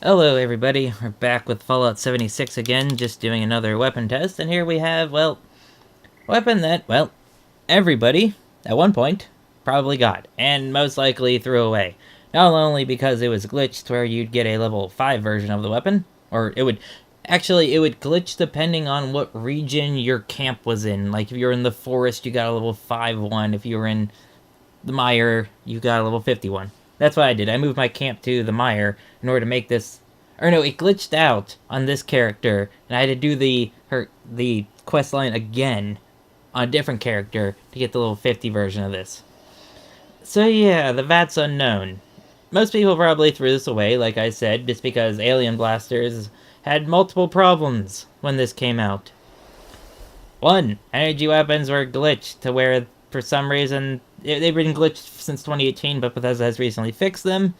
Hello everybody, we're back with Fallout 76 again, just doing another weapon test, and here we have, well, a weapon that, well, everybody, at one point, probably got, and most likely threw away. Not only because it was glitched where you'd get a level 5 version of the weapon, or it would glitch depending on what region your camp was in. Like if you were in the forest, you got a level 5 one, if you were in the mire, you got a level 51. That's what I did. I moved my camp to the mire in order to make this... Or no, it glitched out on this character, and I had to do the quest line again on a different character to get the level 50 version of this. So yeah, the Vats Unknown. Most people probably threw this away, like I said, just because Alien Blasters had multiple problems when this came out. 1. Energy weapons were glitched to where, for some reason, they've been glitched since 2018, but Bethesda has recently fixed them.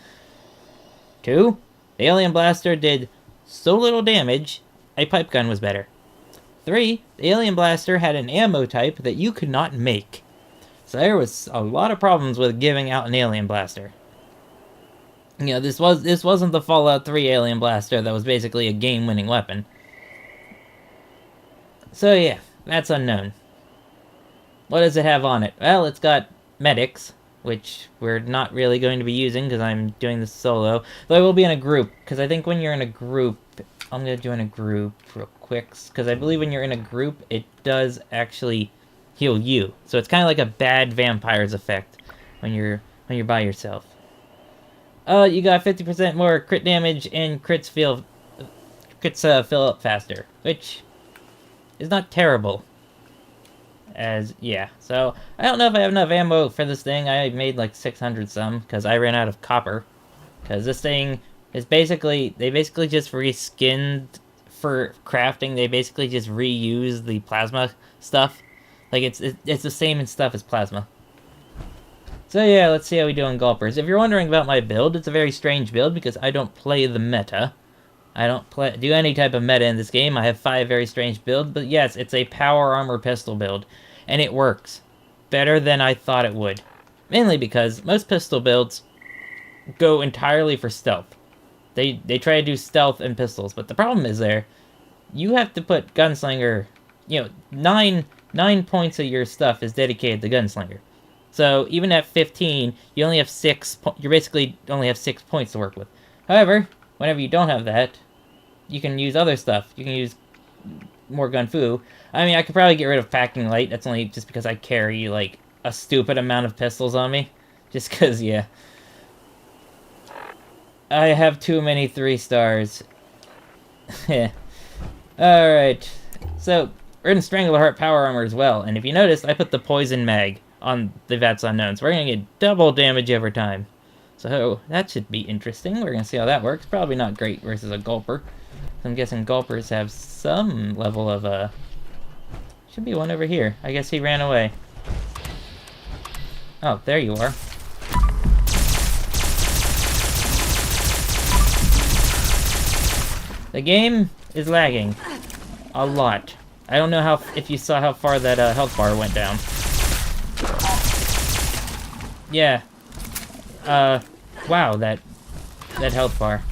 2. The Alien Blaster did so little damage, a pipe gun was better. 3. The Alien Blaster had an ammo type that you could not make. So there was a lot of problems with giving out an Alien Blaster. You know, this wasn't the Fallout 3 Alien Blaster that was basically a game-winning weapon. So yeah, that's unknown. What does it have on it? Well, it's got medics, which we're not really going to be using because I'm doing this solo. Though I will be in a group, because I think when you're in a group... I'm going to join a group real quick, because I believe when you're in a group, it does actually heal you. So it's kind of like a bad vampires effect when you're by yourself. You got 50% more crit damage and crits fill up faster, which is not terrible. Yeah, so I don't know if I have enough ammo for this thing. I made like 600 some because I ran out of copper. Because this thing is basically, they basically just reskinned for crafting. They basically just reuse the plasma stuff. Like it's the same in stuff as plasma. So yeah, let's see how we do on Gulpers. If you're wondering about my build, it's a very strange build because I don't play the meta. I don't do any type of meta in this game. I have 5 very strange builds, but yes, it's a power armor pistol build, and it works better than I thought it would. Mainly because most pistol builds go entirely for stealth. They try to do stealth and pistols, but the problem is you have to put Gunslinger, you know, 9 points of your stuff is dedicated to Gunslinger. So even at 15, you only have 6. You basically only have 6 points to work with. However, whenever you don't have that, you can use other stuff. You can use more gun fu. I mean, I could probably get rid of packing light. That's only just because I carry like a stupid amount of pistols on me. Just because, yeah. I have too many 3 stars. Alright. So, we're in Strangleheart power armor as well. And if you notice, I put the poison mag on the Vats Unknown. So we're going to get double damage every time. So that should be interesting. We're going to see how that works. Probably not great versus a Gulper. So I'm guessing Gulpers have some level of... Should be one over here. I guess he ran away. Oh, there you are. The game is lagging. A lot. I don't know if you saw how far that health bar went down. Yeah. Wow, that health bar.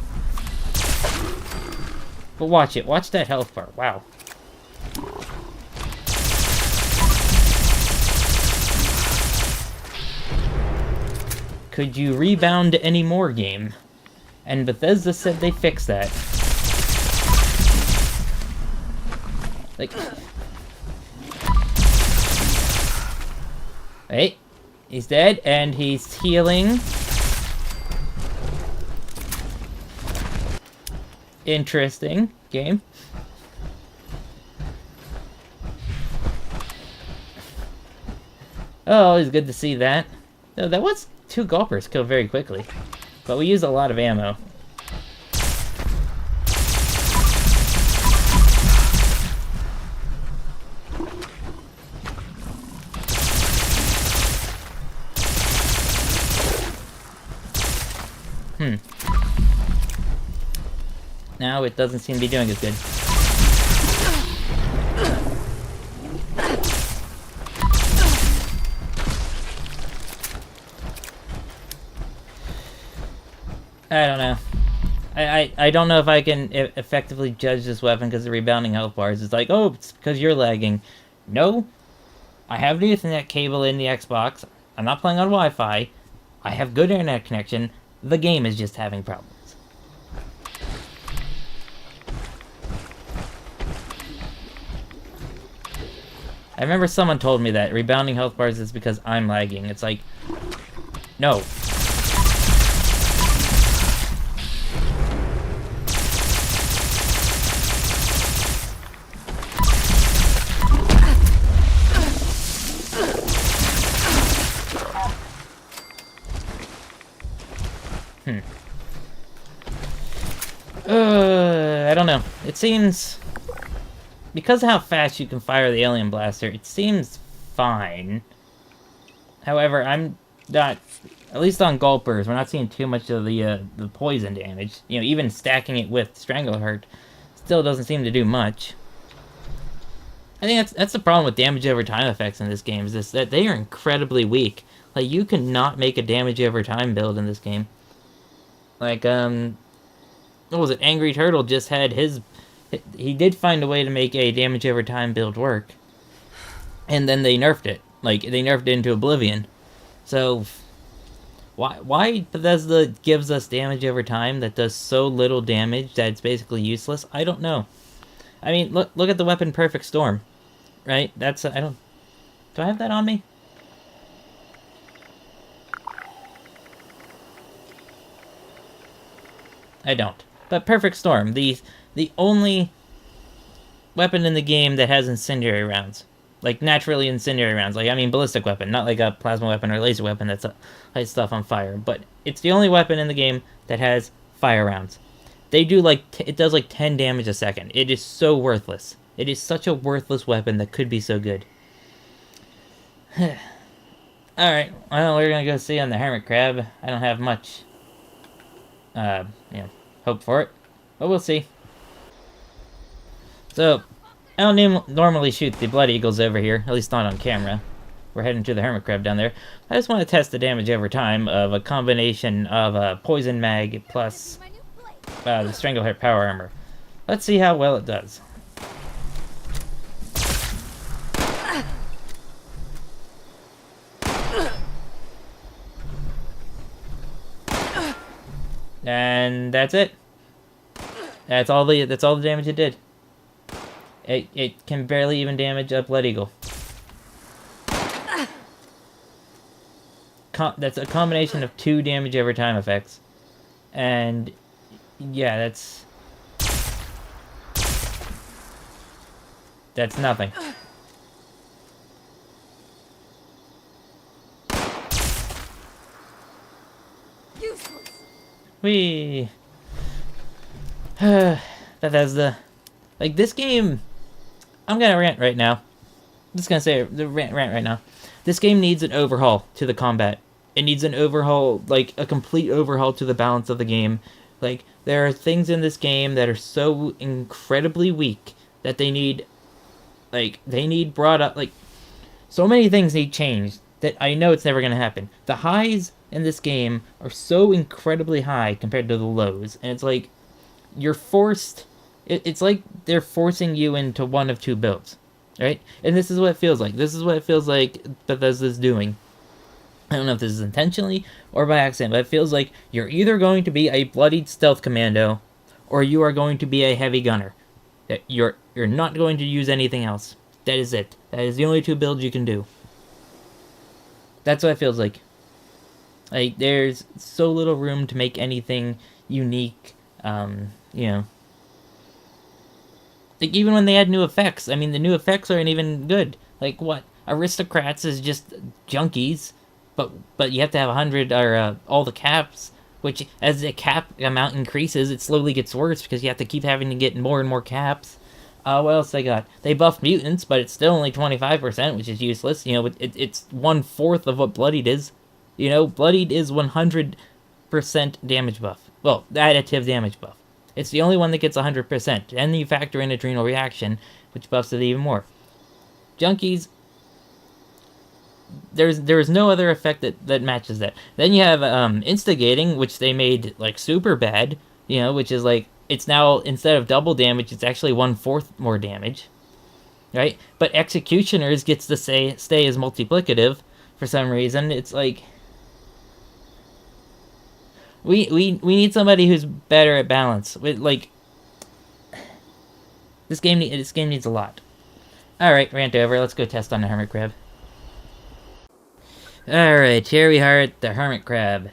But watch it. Watch that health bar. Wow. Could you rebound any more, game? And Bethesda said they fixed that. Like... Hey. He's dead, and he's healing. Interesting game. Oh, it's good to see that. No, that was 2 Gulpers killed very quickly. But we used a lot of ammo. Now it doesn't seem to be doing as good. I don't know. I I don't know if I can effectively judge this weapon because the rebounding health bars. It's like, oh, it's because you're lagging. No, I have the Ethernet cable in the Xbox. I'm not playing on Wi-Fi. I have good internet connection. The game is just having problems. I remember someone told me that rebounding health bars is because I'm lagging. It's like, no. I don't know. It seems... Because of how fast you can fire the Alien Blaster, it seems fine. However, I'm not... At least on Gulpers, we're not seeing too much of the poison damage. You know, even stacking it with Strangleheart still doesn't seem to do much. I think that's the problem with damage over time effects in this game, is this, that they are incredibly weak. Like, you cannot make a damage over time build in this game. Like, what was it? Angry Turtle just had his... He did find a way to make a damage over time build work. And then they nerfed it. Like, they nerfed it into oblivion. So, why Bethesda gives us damage over time that does so little damage that it's basically useless? I don't know. I mean, look at the weapon Perfect Storm. Right? That's... I don't... Do I have that on me? I don't. But Perfect Storm, the only weapon in the game that has incendiary rounds. Like, naturally incendiary rounds. Like, I mean, ballistic weapon. Not like a plasma weapon or laser weapon that's lights stuff on fire. But it's the only weapon in the game that has fire rounds. They do, like, it does, like, 10 damage a second. It is so worthless. It is such a worthless weapon that could be so good. Alright, well, we're gonna go see on the Hermit Crab. I don't have much, hope for it. But we'll see. So, I don't normally shoot the Blood Eagles over here, at least not on camera. We're heading to the Hermit Crab down there. I just want to test the damage over time of a combination of a Poison Mag plus the Strangleheart Power Armor. Let's see how well it does. And that's it. That's all the damage it did. It can barely even damage a Blood Eagle. That's a combination of 2 damage over time effects. And yeah, that's nothing. Whee! Bethesda. Like, this game... I'm gonna rant right now. I'm just gonna say the rant right now. This game needs an overhaul to the combat. It needs an overhaul, like, a complete overhaul to the balance of the game. Like, there are things in this game that are so incredibly weak that they need brought up, like, so many things need changed that I know it's never gonna happen. The highs in this game are so incredibly high compared to the lows, and it's like you're forced. It's like they're forcing you into one of 2 builds, right? And this is what it feels like. This is what it feels like Bethesda's doing. I don't know if this is intentionally or by accident, but it feels like you're either going to be a bloodied stealth commando, or you are going to be a heavy gunner. That you're not going to use anything else. That is it. That is the only 2 builds you can do. That's what it feels like. Like, there's so little room to make anything unique, Like, even when they add new effects, I mean, the new effects aren't even good. Like, what? Aristocrats is just junkies, but you have to have 100, or all the caps, which, as the cap amount increases, it slowly gets worse, because you have to keep having to get more and more caps. What else they got? They buffed mutants, but it's still only 25%, which is useless. You know, it's 1/4 of what Bloodied is. You know, Bloodied is 100% damage buff. Well, additive damage buff. It's the only one that gets 100%. And you factor in Adrenal Reaction, which buffs it even more. Junkies, there's no other effect that matches that. Then you have Instigating, which they made, like, super bad. You know, which is like, it's now, instead of double damage, it's actually 1/4 more damage. Right? But Executioners gets to stay as multiplicative for some reason. It's like, we need somebody who's better at balance. Like, this game needs a lot. Alright, rant over. Let's go test on the Hermit Crab. Alright, here we are at the Hermit Crab.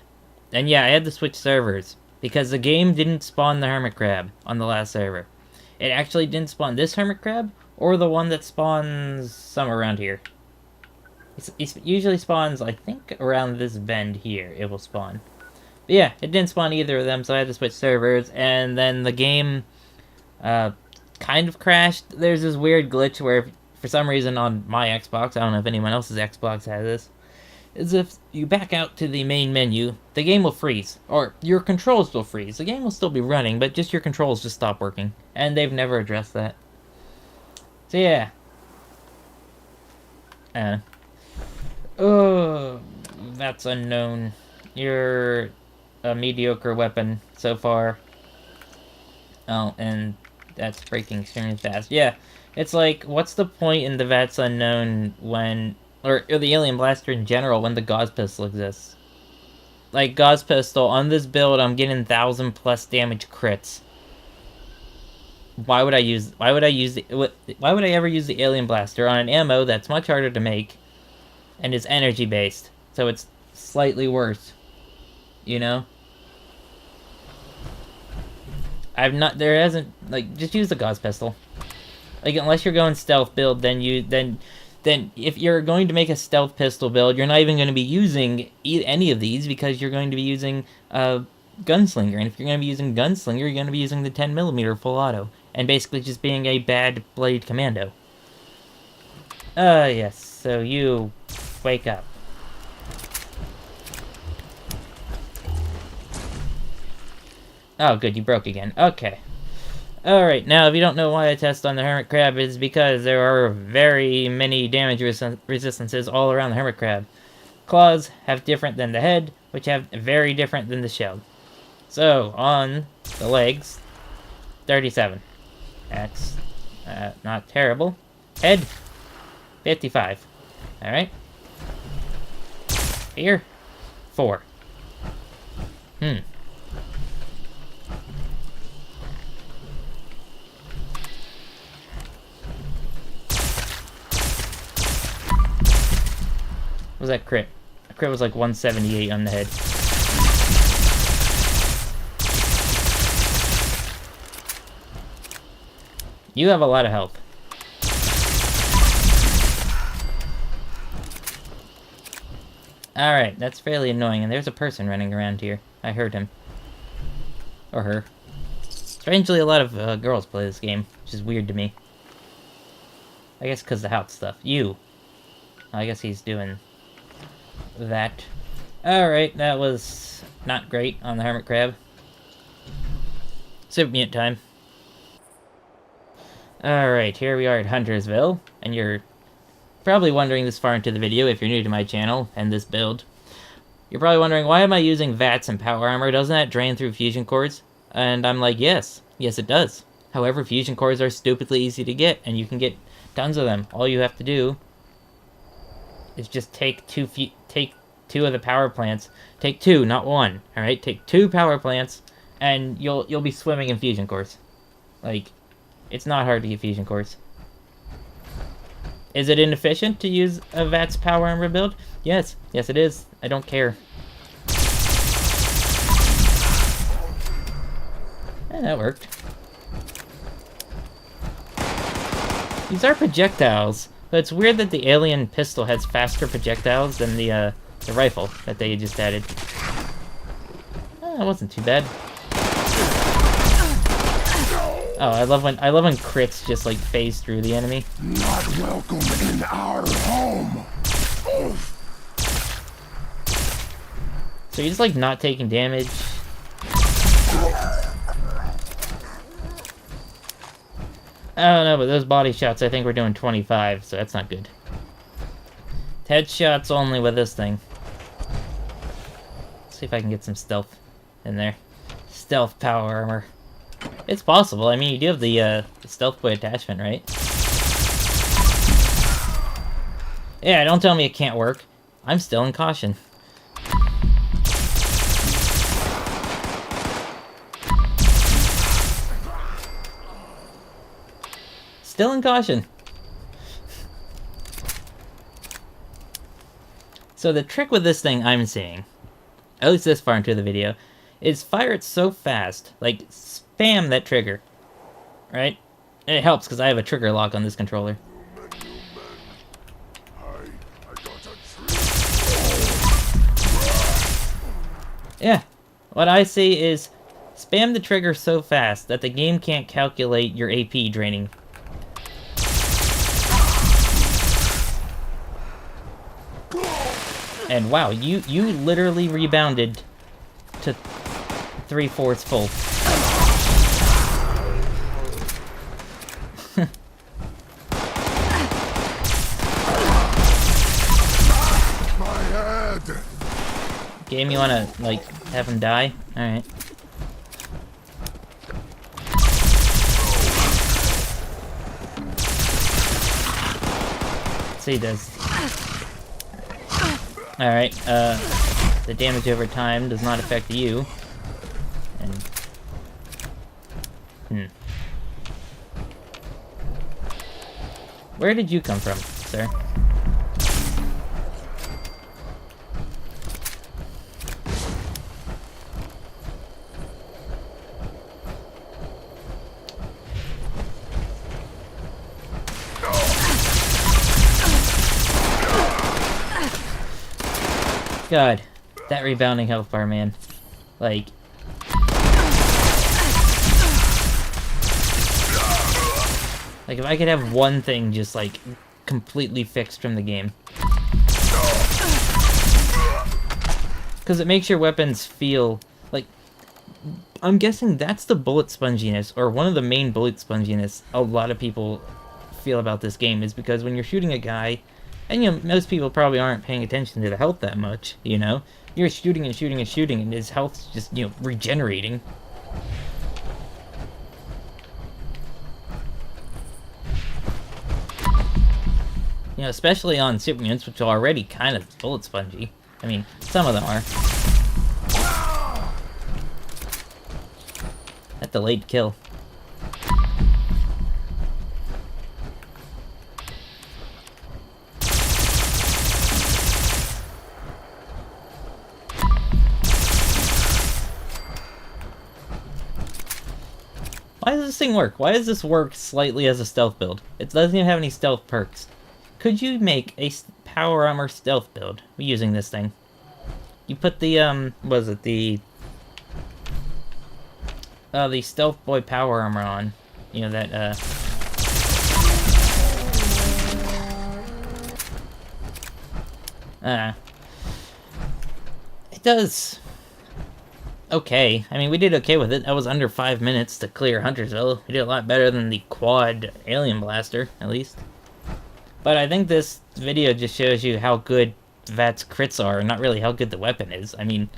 And yeah, I had to switch servers, because the game didn't spawn the Hermit Crab on the last server. It actually didn't spawn this Hermit Crab, or the one that spawns somewhere around here. It usually spawns, I think, around this bend here, it will spawn. But yeah, it didn't spawn either of them, so I had to switch servers, and then the game kind of crashed. There's this weird glitch where, for some reason on my Xbox, I don't know if anyone else's Xbox has this, is if you back out to the main menu, the game will freeze. Or your controls will freeze. The game will still be running, but just your controls just stop working. And they've never addressed that. So yeah. Oh, Vats Unknown. You're a mediocre weapon so far. Oh, and that's breaking extremely fast. Yeah, it's like, what's the point in the Vats Unknown when... Or the Alien Blaster in general, when the Gauss Pistol exists. Like, Gauss Pistol, on this build, I'm getting 1,000+ damage crits. Why would I ever use the Alien Blaster on an ammo that's much harder to make, and is energy-based, so it's slightly worse, you know? Just use the Gauss Pistol. Like, unless you're going stealth build, then if you're going to make a stealth pistol build, you're not even going to be using any of these, because you're going to be using Gunslinger. And if you're going to be using Gunslinger, you're going to be using the 10mm full auto. And basically just being a bad blade commando. Yes. So you wake up. Oh, good. You broke again. Okay. Alright, now if you don't know why I test on the Hermit Crab, it's because there are very many damage resistances all around the Hermit Crab. Claws have different than the head, which have very different than the shell. So, on the legs, 37. That's not terrible. Head, 55. Alright. Here, 4. What was that crit? A crit was like 178 on the head. You have a lot of health. Alright, that's fairly annoying, and there's a person running around here. I heard him. Or her. Strangely, a lot of girls play this game, which is weird to me. I guess because the house stuff. You. I guess he's doing... that. Alright, that was not great on the Hermit Crab. Super Mutant time. Alright, here we are at Huntersville, and you're probably wondering this far into the video, if you're new to my channel and this build. You're probably wondering, why am I using Vats and Power Armor? Doesn't that drain through fusion cores? And I'm like, yes. Yes, it does. However, fusion cores are stupidly easy to get, and you can get tons of them. All you have to do is just take two of the power plants. Take 2, not 1. Alright? Take 2 power plants, and you'll be swimming in fusion cores. Like, it's not hard to get fusion cores. Is it inefficient to use a Vats Power Armor build? Yes. Yes, it is. I don't care. That worked. These are projectiles, but it's weird that the alien pistol has faster projectiles than the rifle that they just added. That wasn't too bad. Oh, I love when crits just like phase through the enemy. Not welcome in our home. So you're just like not taking damage. I don't know, but those body shots, I think we're doing 25, so that's not good. Headshots only with this thing. Let's see if I can get some stealth in there. stealth power armor. It's possible. I mean, you do have the stealth boy attachment, right? Yeah, don't tell me it can't work. I'm still in caution. Still in caution. So the trick with this thing I'm seeing, at least this far into the video, is fire it so fast. Like, spam that trigger. Right? And it helps because I have a trigger lock on this controller. Yeah. What I see is spam the trigger so fast that the game can't calculate your AP draining. And wow, you literally rebounded to 3/4 full. My head. Game, you wanna, like, have him die? Alright. See, he does. Alright, the damage over time does not affect you. And... Where did you come from, sir? God, that rebounding health bar, man. Like... Like, if I could have one thing just, like, completely fixed from the game. Because it makes your weapons feel... Like, I'm guessing that's the bullet sponginess, or one of the main bullet sponginess a lot of people feel about this game, is because when you're shooting a guy... And, you know, most people probably aren't paying attention to the health that much, you know? You're shooting and shooting and shooting, and his health's just, you know, regenerating. You know, especially on super mutants, which are already kind of bullet spongy. I mean, some of them are. That delayed kill. Why does this thing work? Why does this work slightly as a stealth build? It doesn't even have any stealth perks. Could you make a power armor stealth build using this thing? You put the, what is it, the stealth boy power armor on. You know, that, it does... Okay. I mean, we did okay with it. That was under 5 minutes to clear Huntersville. We did a lot better than the quad alien blaster, at least. But I think this video just shows you how good Vats crits are, and not really how good the weapon is. I mean,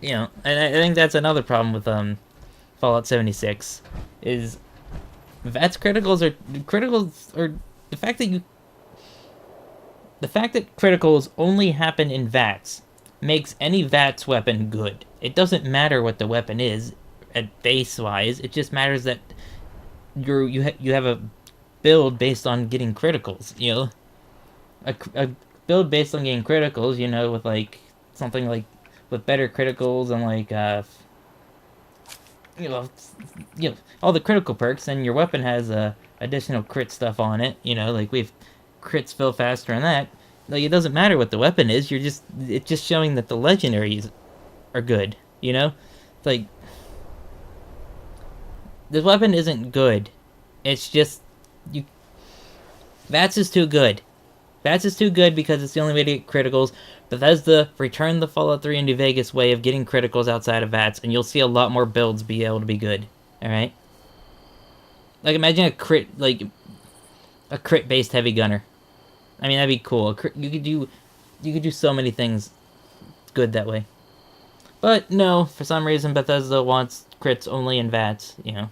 you know, and I think that's another problem with Fallout 76, is Vats criticals are the fact that criticals only happen in Vats makes any Vats weapon good. It doesn't matter what the weapon is at base-wise. It just matters that you have a build based on getting criticals. You know, a build based on getting criticals. You know, with like something like with better criticals and like you know all the critical perks, and your weapon has additional crit stuff on it. You know, like we've crits fill faster and that. Like, it doesn't matter what the weapon is, it's just showing that the legendaries are good, you know? It's like, this weapon isn't good. It's just, Vats is too good. Vats is too good because it's the only way to get criticals. Bethesda returned the Fallout 3 into Vegas way of getting criticals outside of Vats, and you'll see a lot more builds be able to be good, alright? Like, imagine a crit-based heavy gunner. I mean, that'd be cool. You could do so many things good that way. But no, for some reason Bethesda wants crits only in VATS, you know.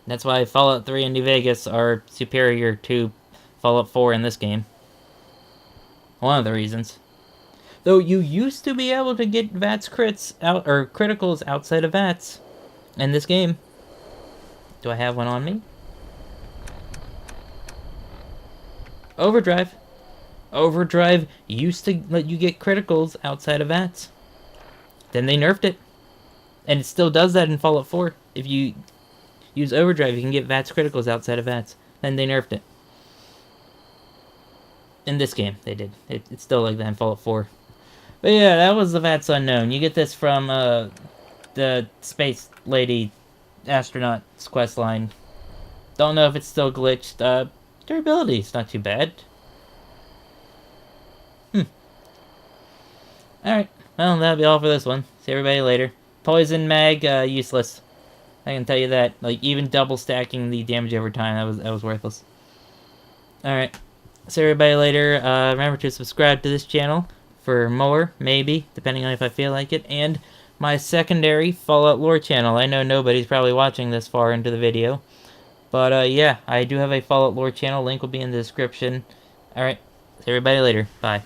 That's why Fallout 3 and New Vegas are superior to Fallout 4 in this game. One of the reasons. Though you used to be able to get VATS crits out or criticals outside of VATS in this game. Do I have one on me? Overdrive. Overdrive used to let you get criticals outside of VATS. Then they nerfed it. And it still does that in Fallout 4. If you use Overdrive, you can get VATS criticals outside of VATS. Then they nerfed it. In this game, they did. It's still like that in Fallout 4. But yeah, that was the Vats Unknown. You get this from the Space Lady Astronaut's questline. Don't know if it's still glitched. Durability is not too bad. Alright, well, that'll be all for this one. See everybody later. Poison mag, useless. I can tell you that. Like, even double stacking the damage over time, that was worthless. Alright, see everybody later. Remember to subscribe to this channel for more, maybe, depending on if I feel like it. And my secondary Fallout lore channel. I know nobody's probably watching this far into the video. But, yeah, I do have a Fallout lore channel. Link will be in the description. Alright, see everybody later. Bye.